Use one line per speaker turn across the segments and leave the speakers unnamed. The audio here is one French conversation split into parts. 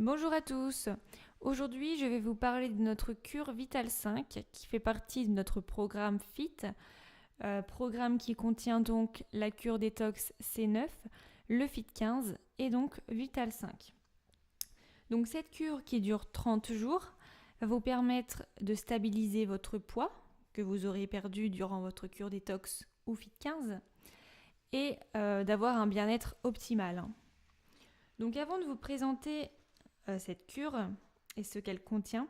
Bonjour à tous. Aujourd'hui, je vais vous parler de notre cure Vital 5 qui fait partie de notre programme FIT, programme qui contient donc la cure détox C9, le FIT 15 et donc Vital 5. Donc cette cure qui dure 30 jours va vous permettre de stabiliser votre poids que vous aurez perdu durant votre cure détox ou FIT 15 et d'avoir un bien-être optimal. Donc avant de vous présenter cette cure et ce qu'elle contient,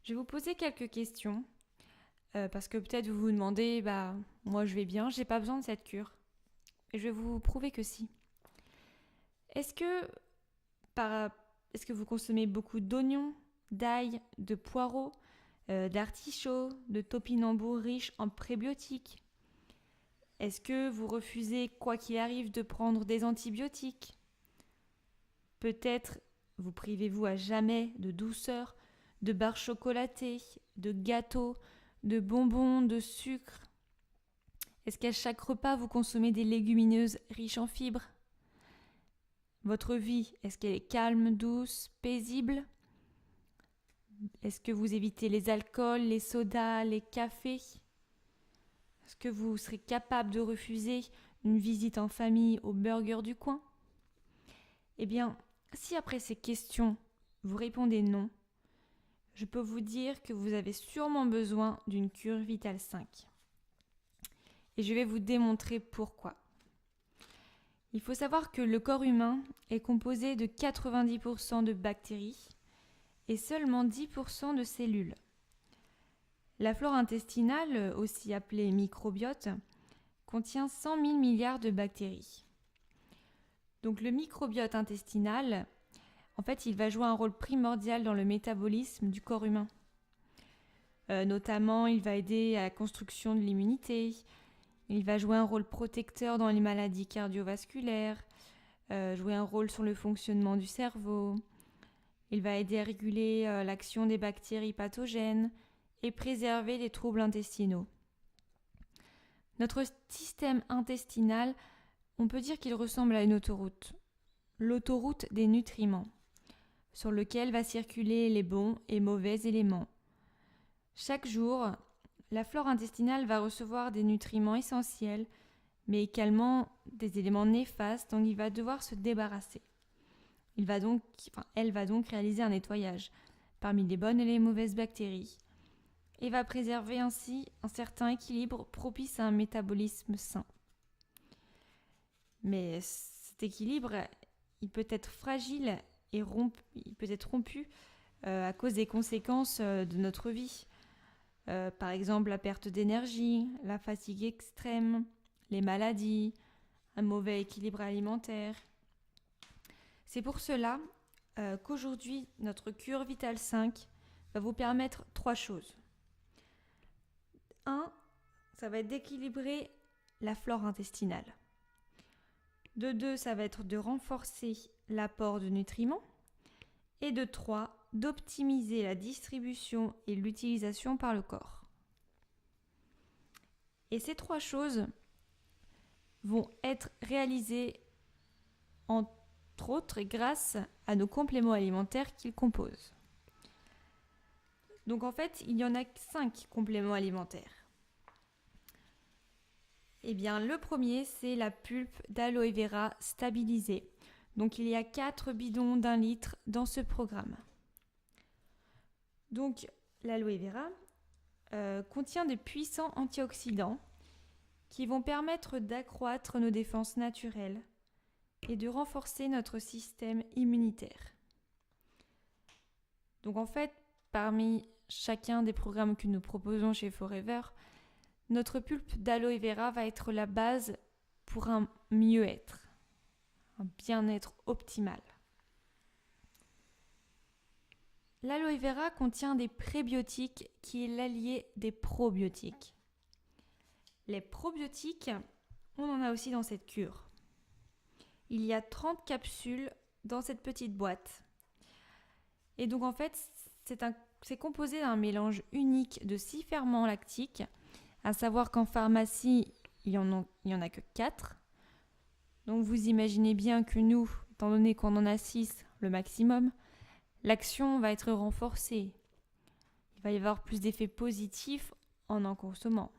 je vais vous poser quelques questions parce que peut-être vous vous demandez, moi je vais bien, j'ai pas besoin de cette cure. Et je vais vous prouver que si. Est-ce que, est-ce que vous consommez beaucoup d'oignons, d'ail, de poireaux, d'artichauts, de topinambours riches en prébiotiques? Est-ce que vous refusez, quoi qu'il arrive, de prendre des antibiotiques? Peut-être vous privez-vous à jamais de douceur, de barres chocolatées, de gâteaux, de bonbons, de sucre? Est-ce qu'à chaque repas vous consommez des légumineuses riches en fibres? Votre vie, est-ce qu'elle est calme, douce, paisible? Est-ce que vous évitez les alcools, les sodas, les cafés? Est-ce que vous serez capable de refuser une visite en famille au burger du coin? Eh bien, si après ces questions, vous répondez non, je peux vous dire que vous avez sûrement besoin d'une cure Vital 5. Et je vais vous démontrer pourquoi. Il faut savoir que le corps humain est composé de 90% de bactéries et seulement 10% de cellules. La flore intestinale, aussi appelée microbiote, contient 100 000 milliards de bactéries. Donc le microbiote intestinal, en fait, il va jouer un rôle primordial dans le métabolisme du corps humain. Notamment, il va aider à la construction de l'immunité, il va jouer un rôle protecteur dans les maladies cardiovasculaires, jouer un rôle sur le fonctionnement du cerveau, il va aider à réguler l'action des bactéries pathogènes et préserver les troubles intestinaux. Notre système intestinal, on peut dire qu'il ressemble à une autoroute, l'autoroute des nutriments, sur lequel va circuler les bons et mauvais éléments. Chaque jour, la flore intestinale va recevoir des nutriments essentiels, mais également des éléments néfastes dont il va devoir se débarrasser. Elle va donc réaliser un nettoyage parmi les bonnes et les mauvaises bactéries et va préserver ainsi un certain équilibre propice à un métabolisme sain. Mais cet équilibre, il peut être fragile et il peut être rompu à cause des conséquences de notre vie. Par exemple, la perte d'énergie, la fatigue extrême, les maladies, un mauvais équilibre alimentaire. C'est pour cela qu'aujourd'hui, notre cure Vital 5 va vous permettre 3 choses. 1. Ça va être d'équilibrer la flore intestinale. De 2, ça va être de renforcer l'apport de nutriments. Et de 3, d'optimiser la distribution et l'utilisation par le corps. Et ces 3 choses vont être réalisées entre autres grâce à nos compléments alimentaires qu'ils composent. Donc en fait, il y en a 5 compléments alimentaires. Eh bien, le premier, c'est la pulpe d'aloe vera stabilisée. Donc il y a 4 bidons d'1 litre dans ce programme. Donc l'aloe vera contient des puissants antioxydants qui vont permettre d'accroître nos défenses naturelles et de renforcer notre système immunitaire. Donc en fait, parmi chacun des programmes que nous proposons chez Forever, notre pulpe d'aloe vera va être la base pour un mieux-être, un bien-être optimal. L'aloe vera contient des prébiotiques qui est l'allié des probiotiques. Les probiotiques, on en a aussi dans cette cure. Il y a 30 capsules dans cette petite boîte. Et donc en fait, c'est composé d'un mélange unique de 6 ferments lactiques, à savoir qu'en pharmacie, il y en a que 4. Donc vous imaginez bien que nous, étant donné qu'on en a 6, le maximum, l'action va être renforcée. Il va y avoir plus d'effets positifs en consommant.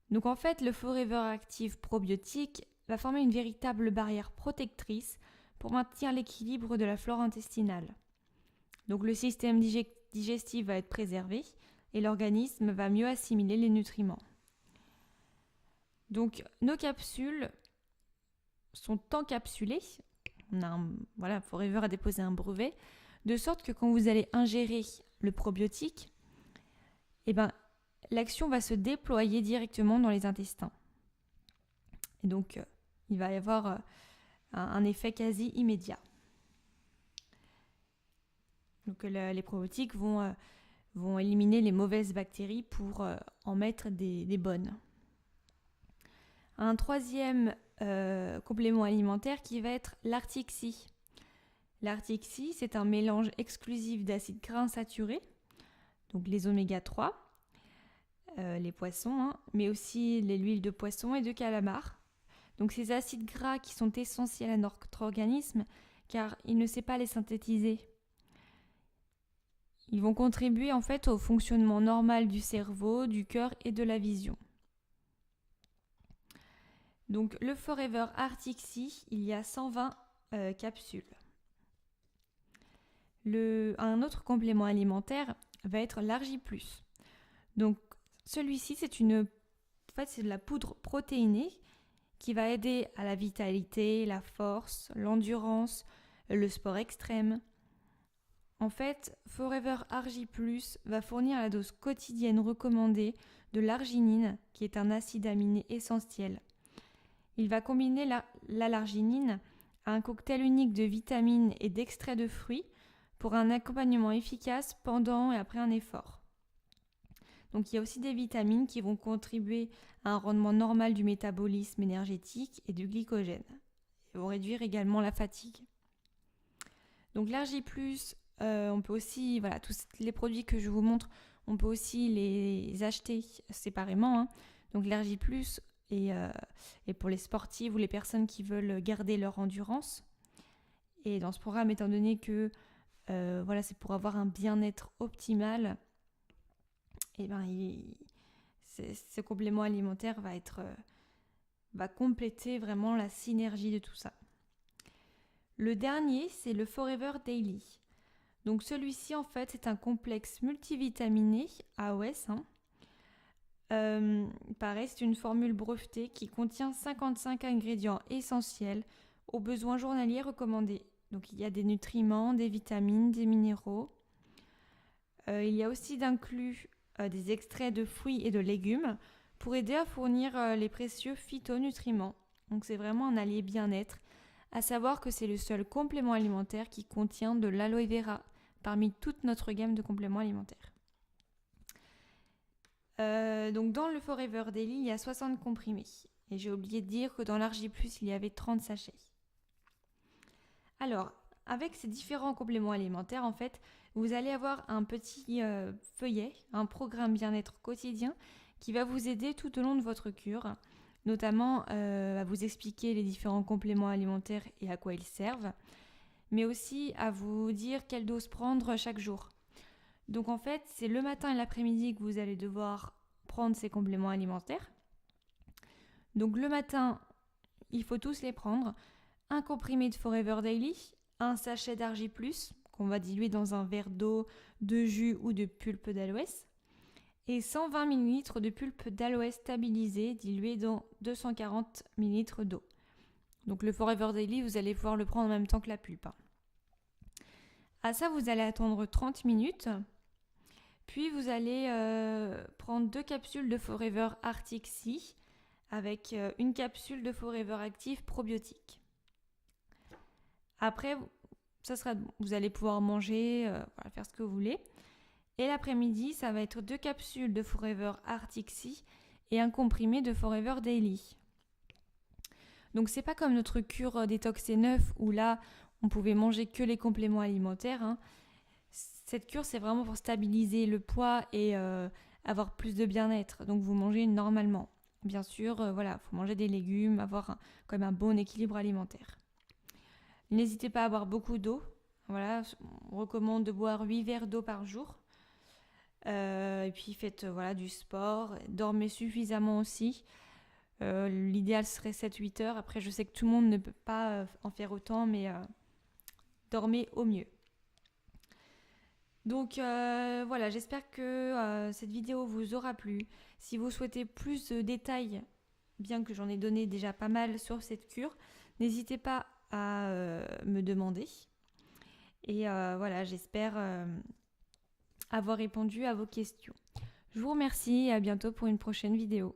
Donc en fait, le Forever Active probiotique va former une véritable barrière protectrice pour maintenir l'équilibre de la flore intestinale. Donc le système digestif va être préservé et l'organisme va mieux assimiler les nutriments. Donc nos capsules sont encapsulées. Forever a déposé un brevet, de sorte que quand vous allez ingérer le probiotique, l'action va se déployer directement dans les intestins. Et donc, il va y avoir un effet quasi immédiat. Donc, les probiotiques vont éliminer les mauvaises bactéries pour en mettre des bonnes. Un troisième complément alimentaire qui va être l'Artixi. L'Artixi, c'est un mélange exclusif d'acides gras insaturés, donc les oméga 3, les poissons, mais aussi l'huile de poisson et de calamar. Donc ces acides gras qui sont essentiels à notre organisme car il ne sait pas les synthétiser. Ils vont contribuer en fait au fonctionnement normal du cerveau, du cœur et de la vision. Donc le Forever Artixi, il y a 120 capsules. Un autre complément alimentaire va être l'Argiplus. Donc celui-ci, c'est de la poudre protéinée qui va aider à la vitalité, la force, l'endurance, le sport extrême. En fait, Forever Argiplus va fournir la dose quotidienne recommandée de l'arginine, qui est un acide aminé essentiel. Il va combiner l'arginine à un cocktail unique de vitamines et d'extraits de fruits pour un accompagnement efficace pendant et après un effort. Donc il y a aussi des vitamines qui vont contribuer à un rendement normal du métabolisme énergétique et du glycogène. Ils vont réduire également la fatigue. Donc l'Argiplus, on peut aussi, tous les produits que je vous montre, on peut aussi les acheter séparément. Donc l'Argiplus est pour les sportifs ou les personnes qui veulent garder leur endurance. Et dans ce programme, étant donné que c'est pour avoir un bien-être optimal, ce complément alimentaire va compléter vraiment la synergie de tout ça. Le dernier, c'est le Forever Daily. Donc celui-ci, en fait, c'est un complexe multivitaminé AOS. Pareil, c'est une formule brevetée qui contient 55 ingrédients essentiels aux besoins journaliers recommandés. Donc il y a des nutriments, des vitamines, des minéraux. Il y a aussi d'inclus des extraits de fruits et de légumes pour aider à fournir les précieux phytonutriments. Donc c'est vraiment un allié bien-être, à savoir que c'est le seul complément alimentaire qui contient de l'aloe vera parmi toute notre gamme de compléments alimentaires. Donc dans le Forever Daily, il y a 60 comprimés. Et j'ai oublié de dire que dans l'Argiplus, il y avait 30 sachets. Alors, avec ces différents compléments alimentaires, en fait, vous allez avoir un petit feuillet, un programme bien-être quotidien qui va vous aider tout au long de votre cure, notamment à vous expliquer les différents compléments alimentaires et à quoi ils servent, mais aussi à vous dire quelle dose prendre chaque jour. Donc en fait, c'est le matin et l'après-midi que vous allez devoir prendre ces compléments alimentaires. Donc le matin, il faut tous les prendre. Un comprimé de Forever Daily, un sachet d'Argiplus qu'on va diluer dans un verre d'eau, de jus ou de pulpe d'aloès, et 120 ml de pulpe d'aloès stabilisée diluée dans 240 ml d'eau. Donc le Forever Daily, vous allez pouvoir le prendre en même temps que la pulpe. À ça, vous allez attendre 30 minutes. Puis vous allez prendre 2 capsules de Forever Artixi avec une capsule de Forever Active probiotique. Après, vous allez pouvoir manger, faire ce que vous voulez. Et l'après-midi, ça va être 2 capsules de Forever Artixi et un comprimé de Forever Daily. Donc c'est pas comme notre cure détox C9 où là, on pouvait manger que les compléments alimentaires. Cette cure, c'est vraiment pour stabiliser le poids et avoir plus de bien-être. Donc vous mangez normalement. Bien sûr, faut manger des légumes, avoir quand même un bon équilibre alimentaire. N'hésitez pas à boire beaucoup d'eau. Voilà, on recommande de boire 8 verres d'eau par jour. Et puis faites du sport, dormez suffisamment aussi. L'idéal serait 7-8 heures. Après, je sais que tout le monde ne peut pas en faire autant, mais dormez au mieux. Donc voilà, j'espère que cette vidéo vous aura plu. Si vous souhaitez plus de détails, bien que j'en ai donné déjà pas mal sur cette cure, n'hésitez pas à me demander. Et voilà, j'espère avoir répondu à vos questions. Je vous remercie et à bientôt pour une prochaine vidéo.